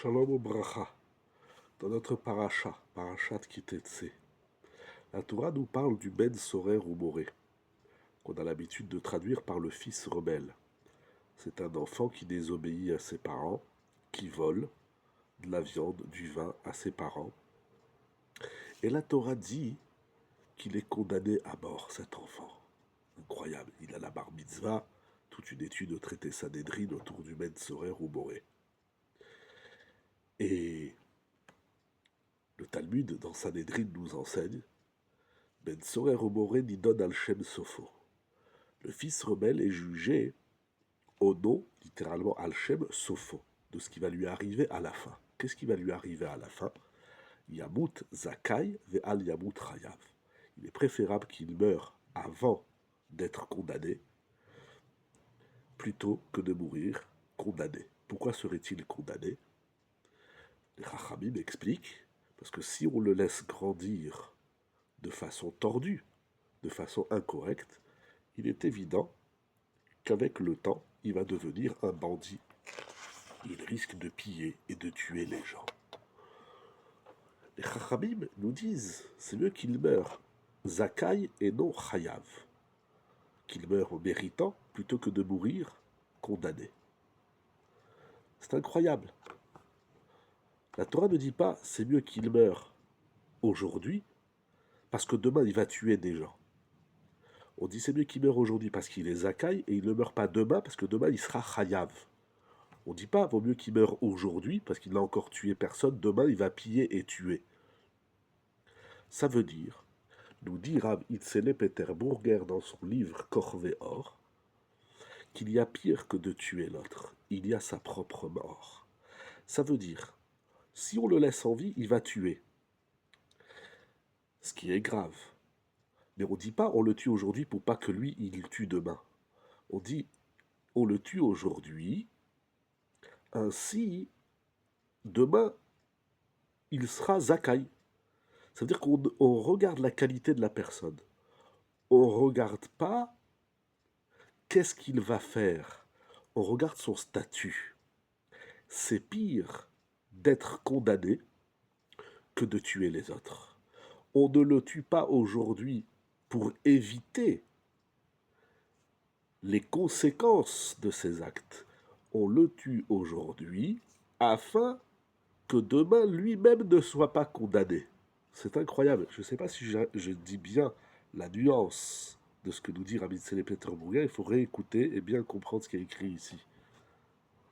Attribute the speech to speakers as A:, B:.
A: Shalom Obracha, dans notre parashat Kitetse, la Torah nous parle du Ben Sorer ou Moré, qu'on a l'habitude de traduire par le fils rebelle. C'est un enfant qui désobéit à ses parents, qui vole de la viande, du vin à ses parents. Et la Torah dit qu'il est condamné à mort, cet enfant. Incroyable, il a la bar mitzvah, toute une étude de traité Sanhedrin autour du Ben Sorer ou Moré. Et le Talmud, dans Sanhedrin, nous enseigne Ben Sorer ou Moré nidon al Shem Sofo. Le fils rebelle est jugé au nom, littéralement al Shem Sofo, de ce qui va lui arriver à la fin. Qu'est-ce qui va lui arriver à la fin? Yamut Zakai ve'al Yamut Chayav. Il est préférable qu'il meure avant d'être condamné, plutôt que de mourir condamné. Pourquoi serait-il condamné? Les Chachamim expliquent, parce que si on le laisse grandir de façon tordue, de façon incorrecte, il est évident qu'avec le temps, il va devenir un bandit. Il risque de piller et de tuer les gens. Les Chachamim nous disent, c'est mieux qu'il meure Zakai et non Chayav. Qu'il meure en méritant plutôt que de mourir condamné. C'est incroyable. La Torah ne dit pas, c'est mieux qu'il meure aujourd'hui, parce que demain il va tuer des gens. On dit c'est mieux qu'il meure aujourd'hui parce qu'il est Zakai et il ne meurt pas demain parce que demain il sera Chayav. On ne dit pas vaut mieux qu'il meure aujourd'hui parce qu'il n'a encore tué personne, demain il va piller et tuer. Ça veut dire, nous dit Rav Itzele Peterburger dans son livre Corvée Or, qu'il y a pire que de tuer l'autre, il y a sa propre mort. Ça veut dire, si on le laisse en vie, il va tuer. Ce qui est grave. Mais on ne dit pas on le tue aujourd'hui pour pas que lui il tue demain. On dit on le tue aujourd'hui, ainsi demain il sera Zakai. Ça veut dire qu'on regarde la qualité de la personne. On ne regarde pas qu'est-ce qu'il va faire. On regarde son statut. C'est pire d'être condamné que de tuer les autres. On ne le tue pas aujourd'hui pour éviter les conséquences de ses actes. On le tue aujourd'hui afin que demain lui-même ne soit pas condamné. C'est incroyable. Je ne sais pas si je dis bien la nuance de ce que nous dit Rabbi Tzele Peterburger. Il faut réécouter et bien comprendre ce qui est écrit ici.